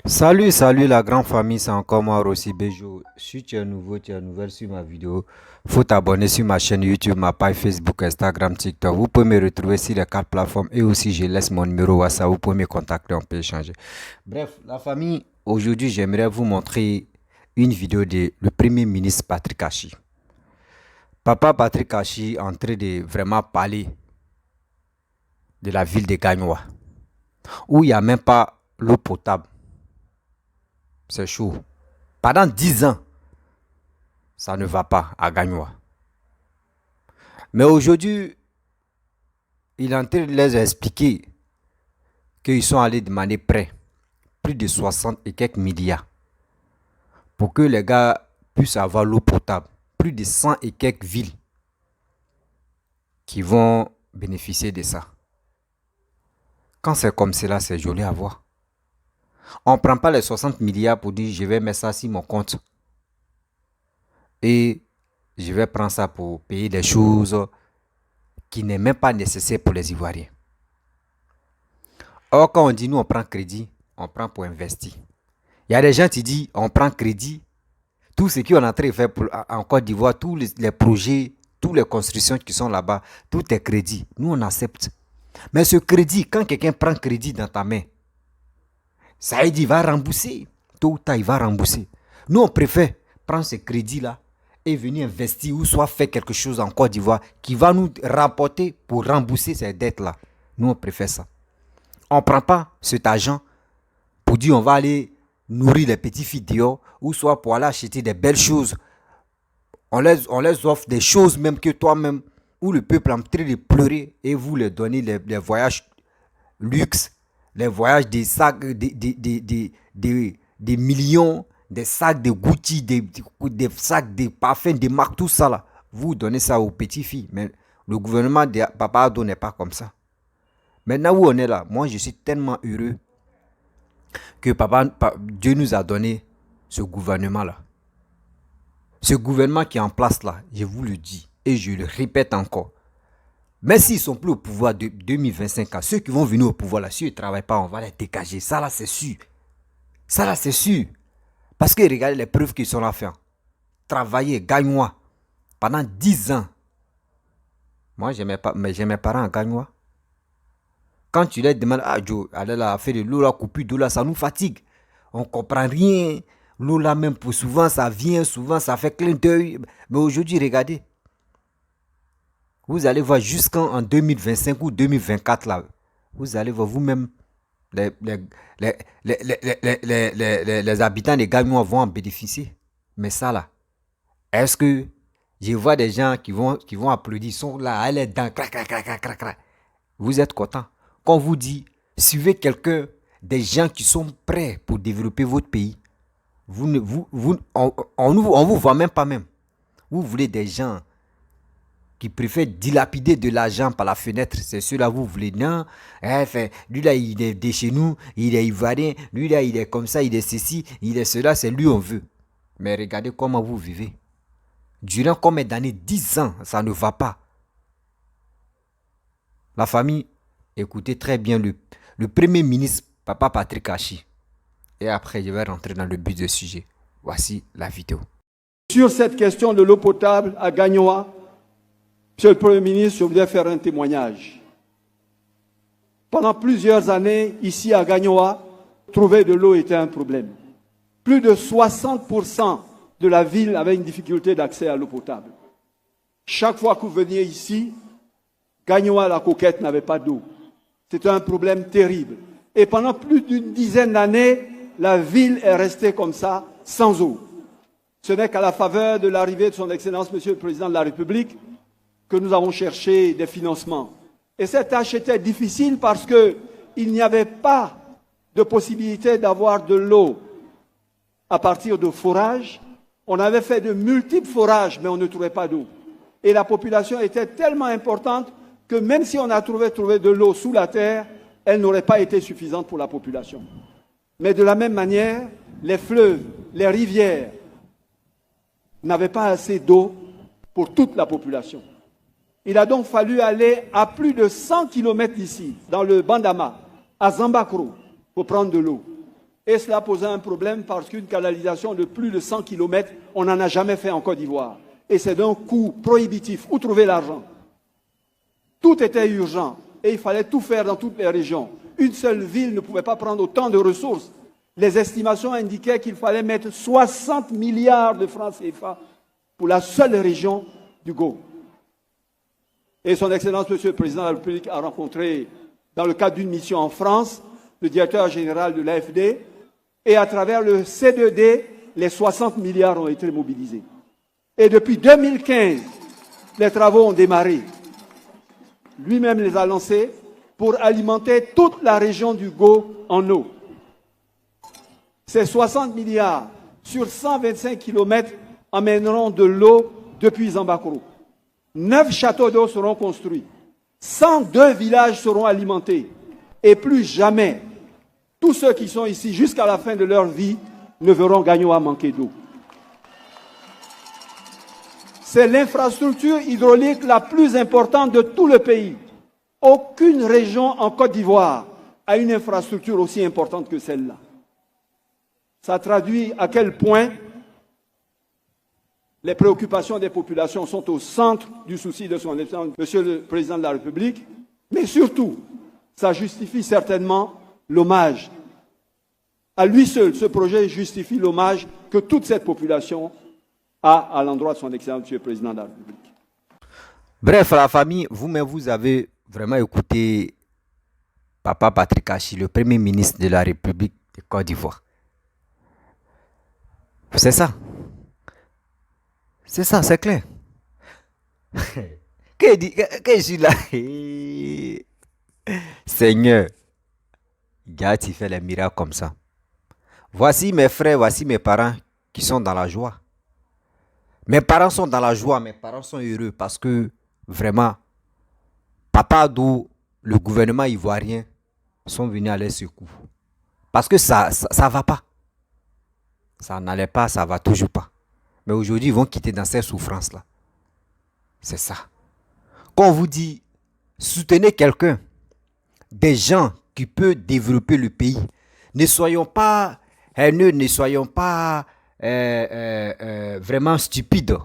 Salut la grande famille, c'est encore moi Rossi Bejo. Si tu es nouveau, tu es nouvelle sur ma vidéo, faut t'abonner sur ma chaîne YouTube, ma page Facebook, Instagram, TikTok. Vous pouvez me retrouver sur les quatre plateformes et aussi je laisse mon numéro WhatsApp, vous pouvez me contacter, on peut échanger. Bref, la famille, aujourd'hui j'aimerais vous montrer une vidéo de le premier ministre Patrick Hachi. Papa Patrick Hachi est en train de vraiment parler de la ville de Gagnoa, où il n'y a même pas l'eau potable. C'est chaud. Pendant 10 ans, ça ne va pas à Gagnoa. Mais aujourd'hui, il est en train de les expliquer qu'ils sont allés demander prêt, plus de 60 et quelques milliards, pour que les gars puissent avoir l'eau potable. Plus de 100 et quelques villes qui vont bénéficier de ça. Quand c'est comme cela, c'est joli à voir. On ne prend pas les 60 milliards pour dire je vais mettre ça sur mon compte. Et je vais prendre ça pour payer des choses qui n'est même pas nécessaire pour les Ivoiriens. Or, quand on dit nous on prend crédit, on prend pour investir. Il y a des gens qui disent on prend crédit. Tout ce qu'on est en train de faire en Côte d'Ivoire, tous les projets, toutes les constructions qui sont là-bas, tout est crédit. Nous, on accepte. Mais ce crédit, quand quelqu'un prend crédit dans ta main, ça veut dire qu'il va rembourser. Tôt ou tard, il va rembourser. Nous, on préfère prendre ce crédit-là et venir investir ou soit faire quelque chose en Côte d'Ivoire qui va nous rapporter pour rembourser ces dettes-là. Nous, on préfère ça. On ne prend pas cet argent pour dire on va aller nourrir les petits filles dehors ou soit pour aller acheter des belles choses. On les offre des choses même que toi-même, où le peuple est en train de pleurer et vous leur donnez les voyages luxe, les voyages des sacs, des millions, des sacs de Gucci, des sacs de parfums, de marques, tout ça là. Vous donnez ça aux petites filles. Mais le gouvernement de Papa Ado n'est pas comme ça. Maintenant où on est là, moi je suis tellement heureux que Dieu nous a donné ce gouvernement-là. Ce gouvernement qui est en place là, je vous le dis et je le répète encore. Mais s'ils ne sont plus au pouvoir de 2025, ceux qui vont venir au pouvoir là, s'ils ne travaillent pas, on va les dégager. Ça là, c'est sûr. Ça là, c'est sûr. Parce que regardez les preuves qu'ils sont là à faire. Travailler, gagne-moi. Pendant 10 ans. Moi, j'ai mes parents à gagne-moi. Quand tu leur demandes, ah Joe, allez là, faire de l'eau là, coupure d'eau là, ça nous fatigue. On ne comprend rien. L'eau là même, pour souvent ça vient, souvent ça fait clin d'œil. Mais aujourd'hui, regardez. Vous allez voir jusqu'en 2025 ou 2024 là. Vous allez voir vous-même, les habitants des Gagnois vont en bénéficier. Mais ça là, est-ce que je vois des gens qui vont applaudir, ils sont là, à l'aide dans, crac, crac, crac, crac, crac, crac. Vous êtes content. Quand on vous dit, suivez quelqu'un, des gens qui sont prêts pour développer votre pays, on ne vous voit même pas même. Vous voulez des gens qui préfèrent dilapider de l'argent par la fenêtre. C'est ceux-là, vous voulez. Non, lui là, il est de chez nous, il est ivoirien, lui là, il est comme ça, il est ceci, il est cela, c'est lui on veut. Mais regardez comment vous vivez. Durant combien d'années? 10 ans, ça ne va pas. La famille, écoutez très bien le premier ministre, Papa Patrick Hachi. Et après, je vais rentrer dans le but du sujet. Voici la vidéo. Sur cette question de l'eau potable à Gagnoa, Monsieur le Premier ministre, je voudrais faire un témoignage. Pendant plusieurs années, ici à Gagnoa, trouver de l'eau était un problème. Plus de 60% de la ville avait une difficulté d'accès à l'eau potable. Chaque fois que vous veniez ici, Gagnoa, la coquette, n'avait pas d'eau. C'était un problème terrible. Et pendant plus d'une dizaine d'années, la ville est restée comme ça, sans eau. Ce n'est qu'à la faveur de l'arrivée de son Excellence, Monsieur le Président de la République, que nous avons cherché des financements. Et cette tâche était difficile parce qu'il n'y avait pas de possibilité d'avoir de l'eau à partir de forages. On avait fait de multiples forages, mais on ne trouvait pas d'eau. Et la population était tellement importante que même si on a trouvé de l'eau sous la terre, elle n'aurait pas été suffisante pour la population. Mais de la même manière, les fleuves, les rivières n'avaient pas assez d'eau pour toute la population. Il a donc fallu aller à plus de 100 km d'ici, dans le Bandama, à Zambakro, pour prendre de l'eau. Et cela posait un problème parce qu'une canalisation de plus de 100 km, on n'en a jamais fait en Côte d'Ivoire. Et c'est d'un coût prohibitif. Où trouver l'argent? Tout était urgent et il fallait tout faire dans toutes les régions. Une seule ville ne pouvait pas prendre autant de ressources. Les estimations indiquaient qu'il fallait mettre 60 milliards de francs CFA pour la seule région du Go. Et son Excellence, Monsieur le Président de la République, a rencontré, dans le cadre d'une mission en France, le directeur général de l'AFD, et à travers le C2D, les 60 milliards ont été mobilisés. Et depuis 2015, les travaux ont démarré. Lui-même les a lancés pour alimenter toute la région du Go en eau. Ces 60 milliards sur 125 km amèneront de l'eau depuis Zambakoro. 9 châteaux d'eau seront construits. 102 villages seront alimentés. Et plus jamais, tous ceux qui sont ici jusqu'à la fin de leur vie ne verront Gagnoa manquer d'eau. C'est l'infrastructure hydraulique la plus importante de tout le pays. Aucune région en Côte d'Ivoire a une infrastructure aussi importante que celle-là. Ça traduit à quel point les préoccupations des populations sont au centre du souci de son Excellence, Monsieur le Président de la République, mais surtout, ça justifie certainement l'hommage. À lui seul, ce projet justifie l'hommage que toute cette population a à l'endroit de son Excellence, Monsieur le Président de la République. Bref, la famille, vous-même, vous avez vraiment écouté Papa Patrick Achi, le Premier ministre de la République de Côte d'Ivoire. C'est ça. C'est ça, c'est clair. Que je suis là. Seigneur, regarde, il fait les miracles comme ça. Voici mes frères, voici mes parents qui sont dans la joie. Mes parents sont dans la joie, mes parents sont heureux parce que vraiment, Papa Addo, le gouvernement ivoirien, sont venus à leur secours. Parce que ça va pas. Ça n'allait pas, ça va toujours pas. Mais aujourd'hui, ils vont quitter dans ces souffrances-là. C'est ça. Quand on vous dit, soutenez quelqu'un, des gens qui peuvent développer le pays, ne soyons pas haineux, ne soyons pas vraiment stupides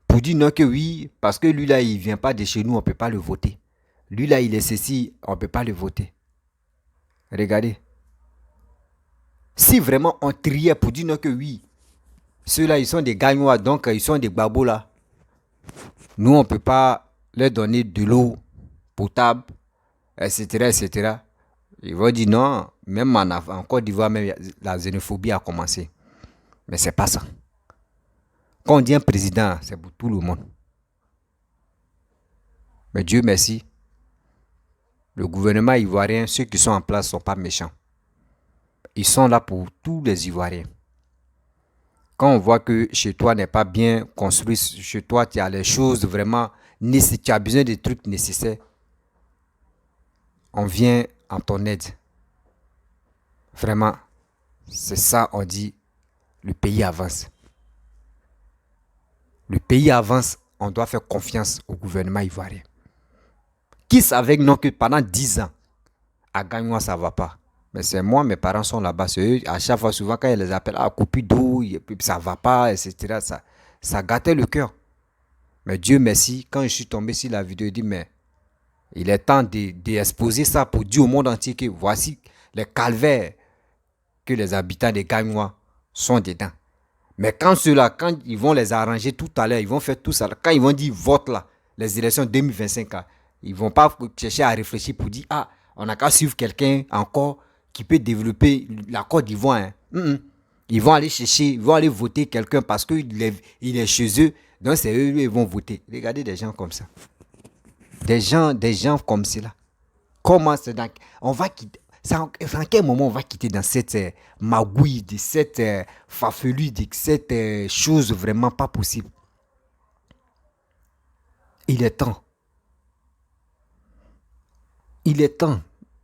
pour dire non que oui, parce que lui là, il ne vient pas de chez nous, on ne peut pas le voter. Lui là, il est ceci, on ne peut pas le voter. Regardez. Si vraiment on triait pour dire non que oui, ceux-là, ils sont des Gagnois, donc ils sont des babos là. Nous, on ne peut pas leur donner de l'eau potable, etc., etc. Ils vont dire non, même en Côte d'Ivoire, même la xénophobie a commencé. Mais c'est pas ça. Quand on dit un président, c'est pour tout le monde. Mais Dieu merci, le gouvernement ivoirien, ceux qui sont en place ne sont pas méchants. Ils sont là pour tous les Ivoiriens. Quand on voit que chez toi n'est pas bien construit, chez toi tu as les choses vraiment nécessaires, tu as besoin des trucs nécessaires, on vient en ton aide. Vraiment, c'est ça on dit, le pays avance. Le pays avance, on doit faire confiance au gouvernement ivoirien. Qui savait non que pendant 10 ans, à Gagnoa ça ne va pas. Mais c'est moi, mes parents sont là-bas. C'est eux, à chaque fois, souvent, quand ils les appellent, copie d'eau, ça ne va pas, etc. Ça gâtait le cœur. Mais Dieu merci, quand je suis tombé sur la vidéo, il dit, mais il est temps d'exposer ça pour dire au monde entier que voici les calvaires que les habitants des Gagnois sont dedans. Mais quand ceux-là, quand ils vont les arranger tout à l'heure, ils vont faire tout ça, quand ils vont dire vote là, les élections 2025, là, ils ne vont pas chercher à réfléchir pour dire, on n'a qu'à suivre quelqu'un encore qui peut développer la Côte d'Ivoire. Ils vont aller chercher, ils vont aller voter quelqu'un parce qu'il est chez eux. Donc c'est eux qui vont voter. Regardez des gens comme ça. Des gens comme cela. Comment c'est donc on va quitter. En quel moment on va quitter dans cette magouille, de cette farfelue, de cette chose vraiment pas possible. Il est temps. Il est temps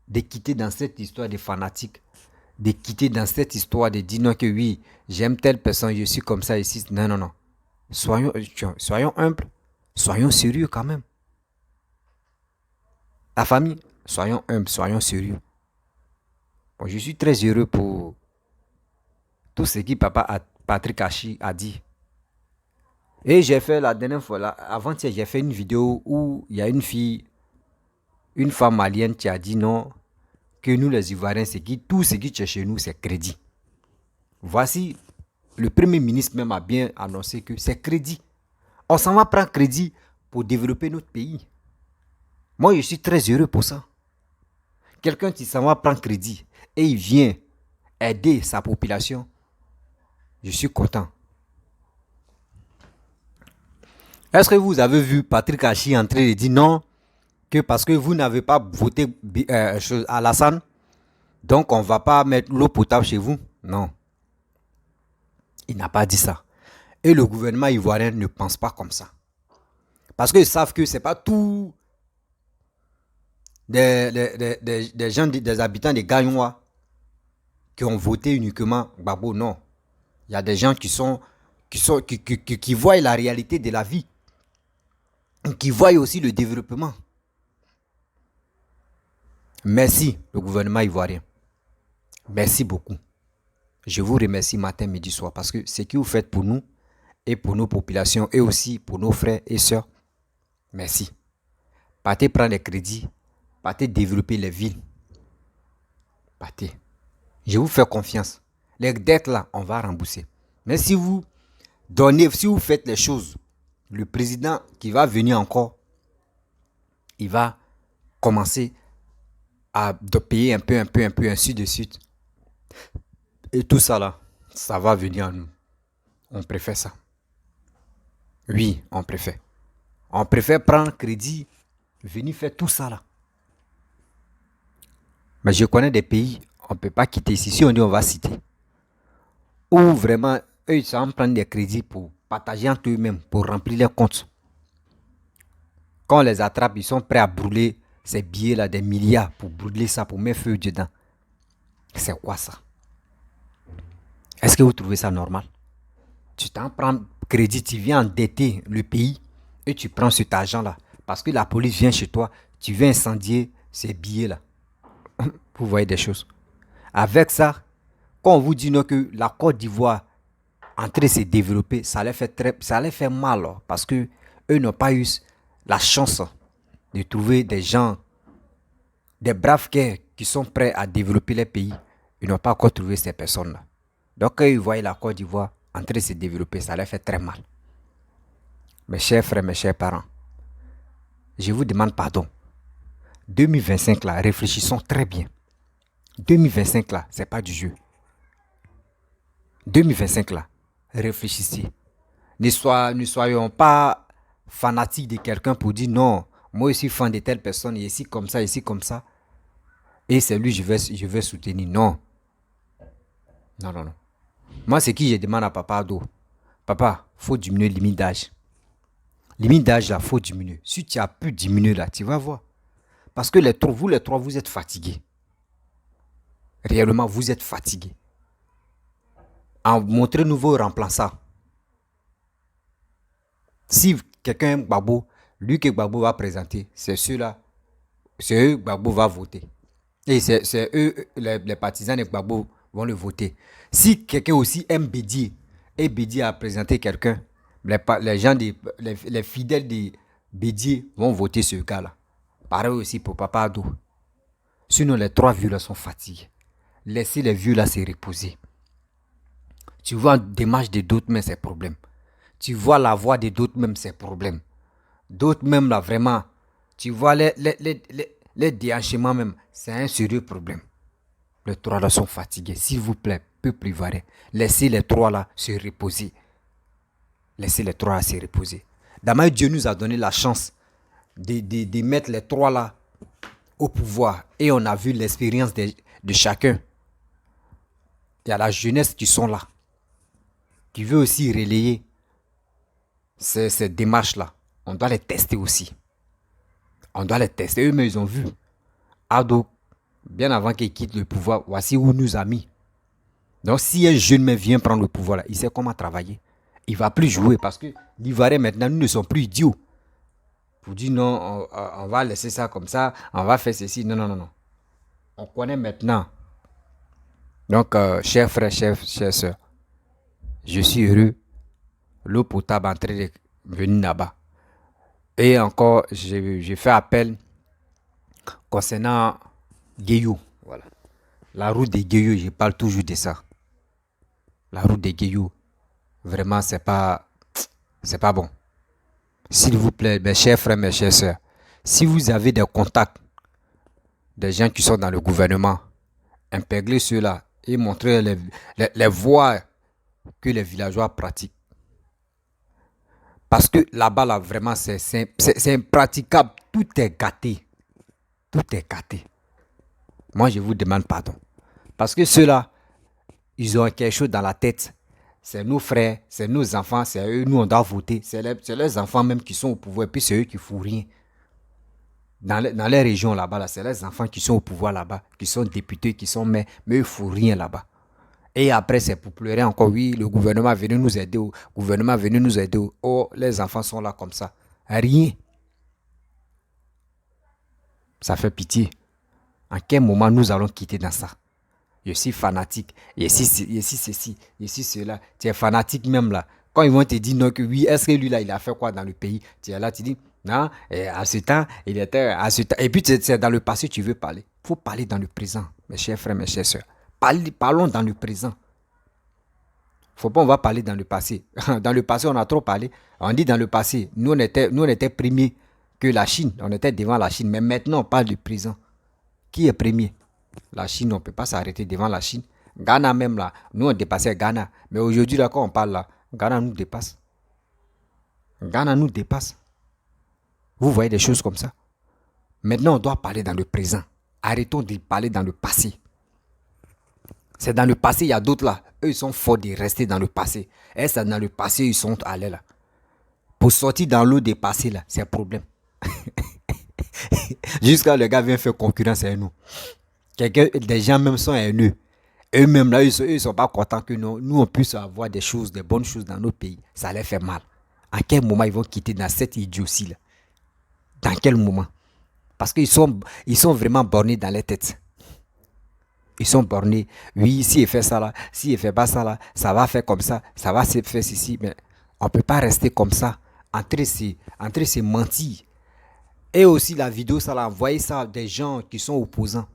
de quitter dans cette histoire de fanatique, de quitter dans cette histoire de dire non que oui, j'aime telle personne, je suis comme ça ici. Non. Soyons humbles, soyons sérieux quand même. La famille, soyons humbles, soyons sérieux. Bon, je suis très heureux pour Tout ce que Patrick Achi a dit. Et j'ai fait la dernière fois, avant-hier, j'ai fait une vidéo où il y a une fille, une femme malienne qui a dit non, que nous les Ivoiriens, tout ce qui est chez nous, c'est crédit. Voici, le Premier ministre même a bien annoncé que c'est crédit. On s'en va prendre crédit pour développer notre pays. Moi, je suis très heureux pour ça. Quelqu'un qui s'en va prendre crédit et il vient aider sa population, je suis content. Est-ce que vous avez vu Patrick Achi en train de dire non, que parce que vous n'avez pas voté Alassane, donc on ne va pas mettre l'eau potable chez vous? Non. Il n'a pas dit ça. Et le gouvernement ivoirien ne pense pas comme ça. Parce qu'ils savent que ce n'est pas tout des gens, des habitants des Gagnois qui ont voté uniquement Gbagbo. Non. Il y a des gens qui voient la réalité de la vie, qui voient aussi le développement. Merci, le gouvernement ivoirien. Merci beaucoup. Je vous remercie matin, midi, soir, parce que ce que vous faites pour nous et pour nos populations et aussi pour nos frères et sœurs, merci. Partez prendre les crédits, partez développer les villes. Partez. Je vous fais confiance. Les dettes là, on va rembourser. Mais si vous donnez, si vous faites les choses, le président qui va venir encore, il va commencer à payer un peu, ainsi de suite. Et tout ça là, ça va venir à nous. On préfère ça. Oui, on préfère. On préfère prendre crédit, venir faire tout ça là. Mais je connais des pays, on ne peut pas quitter ici. Si on dit on va citer. Où vraiment, eux, ils savent prendre des crédits pour partager entre eux-mêmes, pour remplir leurs comptes. Quand on les attrape, ils sont prêts à brûler ces billets là, des milliards, pour brûler ça, pour mettre feu dedans. C'est quoi ça? Est-ce que vous trouvez ça normal? Tu t'en prends crédit, tu viens endetter le pays et tu prends cet argent-là. Parce que la police vient chez toi, tu viens incendier ces billets-là. Vous voyez des choses. Avec ça, quand on vous dit non, que la Côte d'Ivoire en train de se développer, ça les fait mal. Parce que eux n'ont pas eu la chance de trouver des gens, des braves qui sont prêts à développer les pays. Ils n'ont pas encore trouvé ces personnes-là. Donc, quand ils voient la Côte d'Ivoire en train de se développer, ça les fait très mal. Mes chers frères, mes chers parents, je vous demande pardon. 2025 là, réfléchissons très bien. 2025 là, c'est pas du jeu. 2025 là, réfléchissez. Ne soyons pas fanatiques de quelqu'un pour dire non, moi je suis fan de telle personne, ici comme ça, et c'est lui je vais soutenir. Non. Non. Moi, c'est qui je demande à Papa Ado. Papa, faut diminuer limite d'âge. Limite d'âge là, faut diminuer. Si tu as pu diminuer là, tu vas voir. Parce que vous les trois, vous êtes fatigués. Réellement, vous êtes fatigués. En montrez-nous vos remplaçants. Si quelqu'un aime Gbagbo, lui que Gbagbo va présenter, c'est ceux-là. C'est eux que Gbagbo va voter. Et c'est eux, les partisans de Gbagbo vont le voter. Si quelqu'un aussi aime Bédié, et Bédié a présenté quelqu'un, les gens, les fidèles de Bédié vont voter ce gars-là. Pareil aussi pour Papa Ado. Sinon, les trois vieux-là sont fatigués. Laissez les vieux-là se reposer. Tu vois une démarche de d'autres, mais c'est problème. Tu vois la voix de d'autres, même c'est problème. D'autres, même là, vraiment, tu vois les déhanchements, même, c'est un sérieux problème. Les trois là sont fatigués. S'il vous plaît, peuple ivoirien, laissez les trois là se reposer. Laissez les trois là se reposer. D'abord, Dieu nous a donné la chance de mettre les trois là au pouvoir. Et on a vu l'expérience de chacun. Il y a la jeunesse qui sont là, qui veut aussi relayer ces démarches-là. On doit les tester aussi. On doit les tester. Eux-mêmes, ils ont vu. Ado, bien avant qu'il quitte le pouvoir, voici où nous a mis. Donc, si un jeune mais vient prendre le pouvoir, là, il sait comment travailler. Il ne va plus jouer parce que l'Ivoirien, maintenant, nous ne sommes plus idiots. Pour dire non, on va laisser ça comme ça, on va faire ceci. Non. On connaît maintenant. Donc, chers frères, chères sœurs, Je suis heureux. L'eau potable est en train de venir là-bas. Et encore, j'ai fait appel concernant Guéyou. Voilà. La route de Guéyou, je parle toujours de ça. La route de Guéyou, vraiment, c'est pas bon. S'il vous plaît, mes chers frères, mes chères sœurs, si vous avez des contacts, des gens qui sont dans le gouvernement, impégrez ceux-là et montrez les voies que les villageois pratiquent. Parce que là-bas, là, vraiment, c'est impraticable. Tout est gâté. Tout est gâté. Moi, je vous demande pardon. Parce que ceux-là, ils ont quelque chose dans la tête. C'est nos frères, c'est nos enfants, c'est eux, nous, on doit voter. C'est leurs enfants même qui sont au pouvoir, et puis c'est eux qui ne font rien. Dans les régions là-bas, là, c'est les enfants qui sont au pouvoir là-bas, qui sont députés, qui sont maires, mais eux ne font rien là-bas. Et après, c'est pour pleurer encore, oui, le gouvernement est venu nous aider, le gouvernement est venu nous aider. Oh, les enfants sont là comme ça. Rien. Ça fait pitié. En quel moment nous allons quitter dans ça? Je suis fanatique. Je suis ceci, je suis cela. Tu es fanatique même là. Quand ils vont te dire non, que oui, est-ce que lui là, il a fait quoi dans le pays? Tu es là, tu dis, non, à ce temps, il était à ce temps. Et puis, c'est dans le passé, tu veux parler. Il faut parler dans le présent, mes chers frères, mes chères sœurs. Parlons dans le présent. Faut pas, on va parler dans le passé. Dans le passé, on a trop parlé. On dit dans le passé, nous on était premiers que la Chine. On était devant la Chine. Mais maintenant, on parle du présent. Qui est premier? La Chine, on ne peut pas s'arrêter devant la Chine. Ghana même là, nous on dépassait Ghana. Mais aujourd'hui, là, quand on parle là, Ghana nous dépasse. Ghana nous dépasse. Vous voyez des choses comme ça. Maintenant, on doit parler dans le présent. Arrêtons de parler dans le passé. C'est dans le passé, il y a d'autres là. Eux, ils sont forts de rester dans le passé. Et c'est dans le passé, ils sont allés là. Pour sortir dans l'eau des passés là, c'est un problème. Jusqu'à le gars vient faire concurrence avec nous. Des gens même sont haineux. Eux-mêmes là, ils sont pas contents que nous on puisse avoir des choses, des bonnes choses dans notre pays. Ça les fait mal. À quel moment ils vont quitter dans cette idiotie là? Dans quel moment? Parce qu'ils sont vraiment bornés dans les têtes. Ils sont bornés. Oui, s'il fait ça là, s'il fait pas ça là, ça va faire comme ça, ça va se faire ceci. Mais on ne peut pas rester comme ça, entre ces mentir. Et aussi la vidéo, ça l'a envoyé ça à des gens qui sont opposants.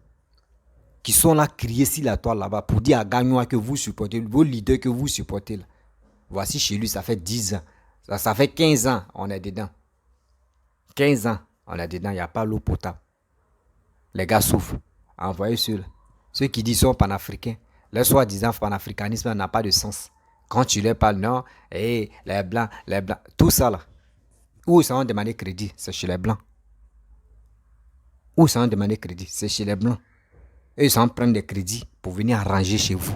Qui sont là, crier sur la toile là-bas pour dire à Gagnoa que vous supportez, vos leaders que vous supportez là. Voici chez lui, ça fait 10 ans. Ça fait 15 ans, on est dedans. 15 ans, on est dedans, il n'y a pas l'eau potable. Les gars souffrent. Envoyez ceux qui disent sont panafricains. Le soi-disant panafricanisme n'a pas de sens. Quand tu leur parles, non, les blancs, tout ça là. Où ils ont demandé crédit, c'est chez les blancs. Où ils ont demandé crédit, c'est chez les blancs. Eux, ils en prennent des crédits pour venir arranger chez vous.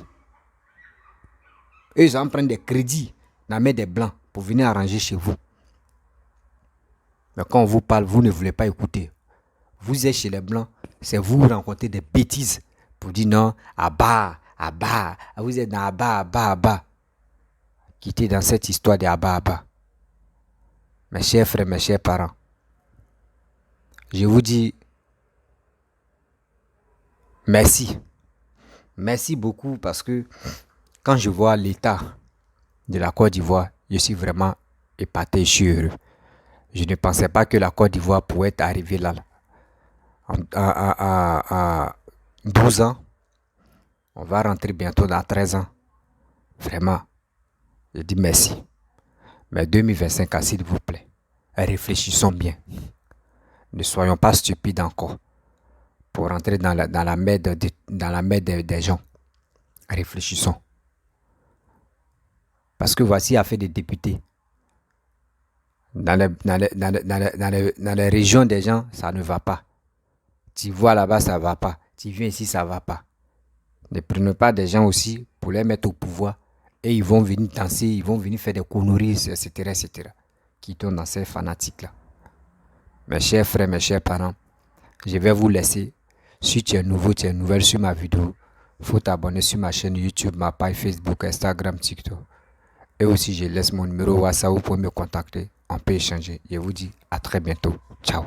Eux, ils en prennent des crédits dans la main des blancs pour venir arranger chez vous. Mais quand on vous parle, vous ne voulez pas écouter. Vous êtes chez les blancs, c'est vous rencontrez des bêtises pour dire non, Abba, vous êtes dans Abba. Quittez dans cette histoire de Abba. Mes chers frères, mes chers parents, je vous dis merci. Merci beaucoup parce que quand je vois l'état de la Côte d'Ivoire, je suis vraiment épaté, je suis heureux. Je ne pensais pas que la Côte d'Ivoire pouvait être arrivée là. À 12 ans, on va rentrer bientôt dans 13 ans. Vraiment, je dis merci. Mais 2025, s'il vous plaît, réfléchissons bien. Ne soyons pas stupides encore pour rentrer dans la mer des gens. Réfléchissons. Parce que voici a fait des députés. Dans les régions des gens, ça ne va pas. Tu vois là-bas, ça ne va pas. Tu viens ici, ça ne va pas. Ne prenez pas des gens aussi pour les mettre au pouvoir. Et ils vont venir danser, ils vont venir faire des conneries, etc. Qui tournent dans ces fanatiques-là. Mes chers frères, mes chers parents, je vais vous laisser. Si tu es nouveau, tu es nouvelle sur ma vidéo, il faut t'abonner sur ma chaîne YouTube, ma page Facebook, Instagram, TikTok. Et aussi, je laisse mon numéro WhatsApp, vous pouvez me contacter. On peut échanger. Je vous dis à très bientôt. Ciao.